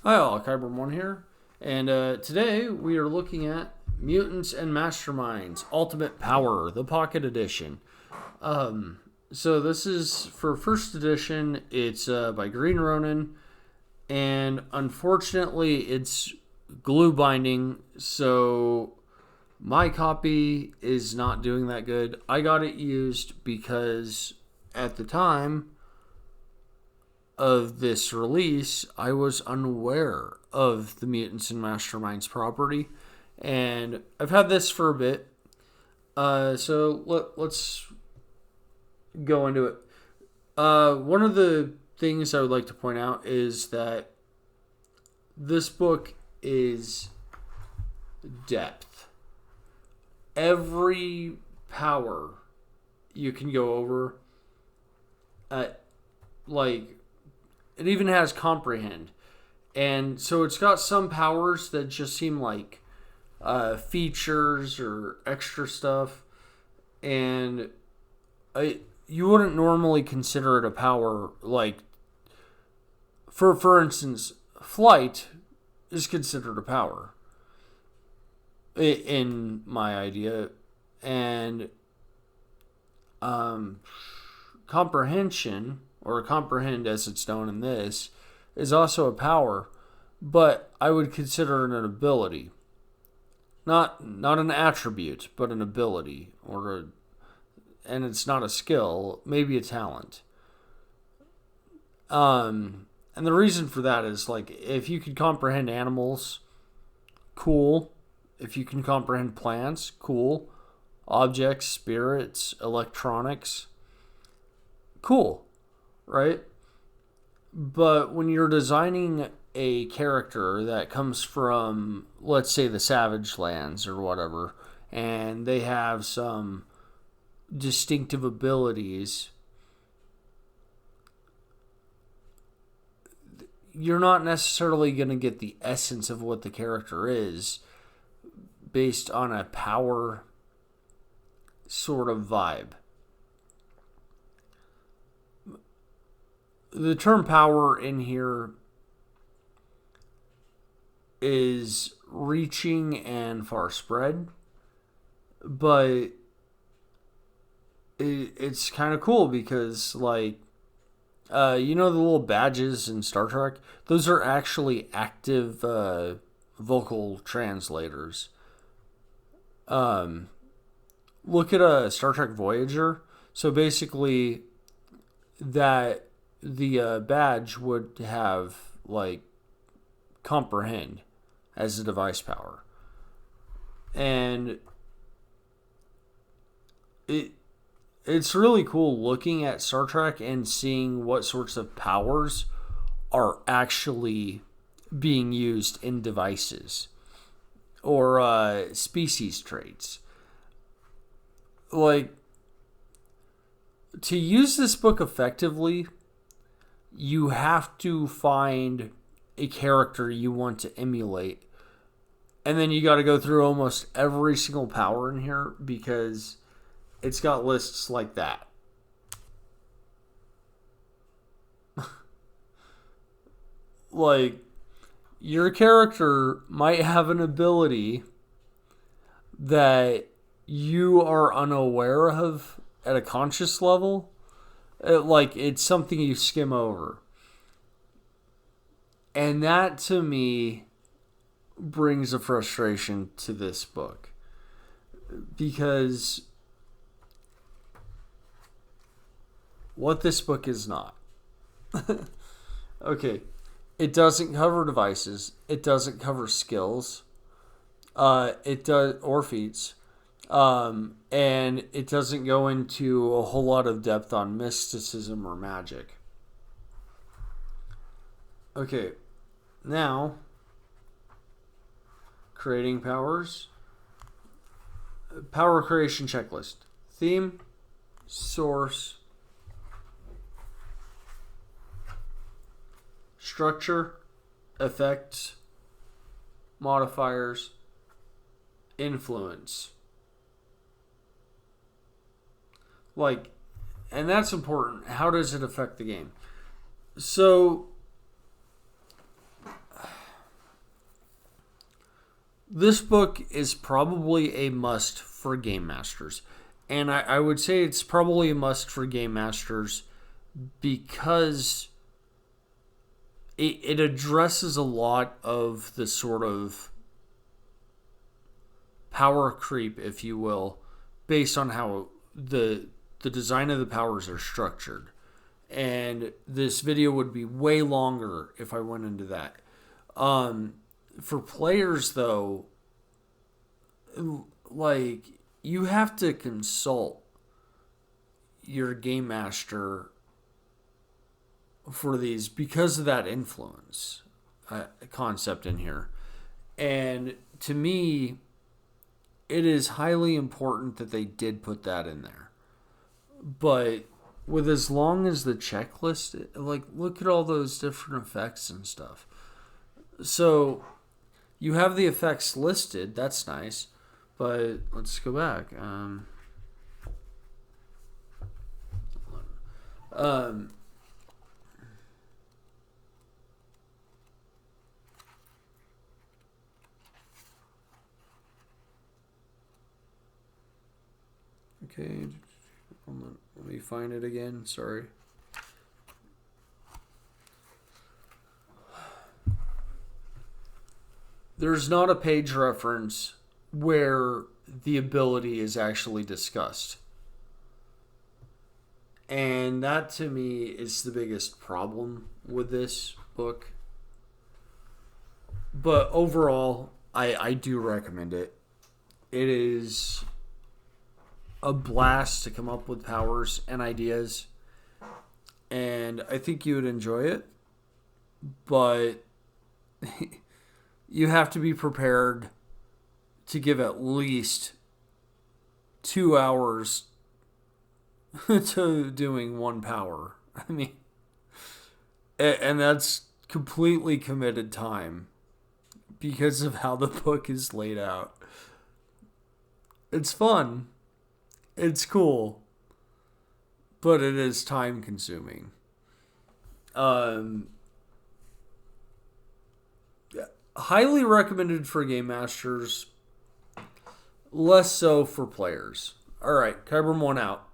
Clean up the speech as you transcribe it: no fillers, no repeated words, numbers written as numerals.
Hi all, Kyber1 here, and today we are looking at Mutants and Masterminds Ultimate Power, the Pocket Edition. So this is for first edition. It's by Green Ronin, and unfortunately it's glue binding, so my copy is not doing that good. I got it used because at the time of this release, I was unaware of the Mutants and Masterminds property, and I've had this for a bit. So let's go into it. One of the things I would like to point out is that this book is depth. Every power you can go over, like, it even has comprehend. And so it's got some powers that just seem like features or extra stuff. And you wouldn't normally consider it a power. Like, for instance, flight is considered a power in my idea. And comprehension, or comprehend as it's known in this, is also a power, but I would consider it an ability. Not an attribute, but an ability, and it's not a skill, maybe a talent. And the reason for that is, like, if you can comprehend animals, cool. If you can comprehend plants, cool. Objects, spirits, electronics, cool. Right? But when you're designing a character that comes from, let's say, the Savage Lands or whatever, and they have some distinctive abilities, you're not necessarily going to get the essence of what the character is based on a power sort of vibe. The term power in here is reaching and far spread, but it's kind of cool because, like, the little badges in Star Trek? Those are actually active vocal translators. Look at a Star Trek Voyager. So basically, that the badge would have, like, comprehend as a device power. And it's really cool looking at Star Trek and seeing what sorts of powers are actually being used in devices or species traits. Like, to use this book effectively, you have to find a character you want to emulate. And then you got to go through almost every single power in here because it's got lists like that. Like, your character might have an ability that you are unaware of at a conscious level. Like, it's something you skim over. And that, to me, brings a frustration to this book. Because what this book is not. Okay. It doesn't cover devices. It doesn't cover skills. It does, or feats. And it doesn't go into a whole lot of depth on mysticism or magic. Okay, now, creating powers. Power creation checklist. Theme, source, structure, effects, modifiers, influence. Like, and that's important. How does it affect the game? So, This book is probably a must for game masters. And I would say it's probably a must for game masters because it addresses a lot of the sort of power creep, if you will, based on how the design of the powers are structured. And this video would be way longer if I went into that. For players, though, like, you have to consult your game master for these because of that influence concept in here. And to me, it is highly important that they did put that in there. But with as long as the checklist, like, look at all those different effects and stuff. So you have the effects listed. That's nice. But let's go back. Okay. Let me find it again. Sorry. There's not a page reference where the ability is actually discussed. And that, to me, is the biggest problem with this book. But overall, I do recommend it. It is a blast to come up with powers and ideas. And I think you would enjoy it. But you have to be prepared to give at least 2 hours to doing one power. I mean, and that's completely committed time because of how the book is laid out. It's fun. It's cool. But it is time consuming. Highly recommended for game masters. Less so for players. Alright, Kyber1 out.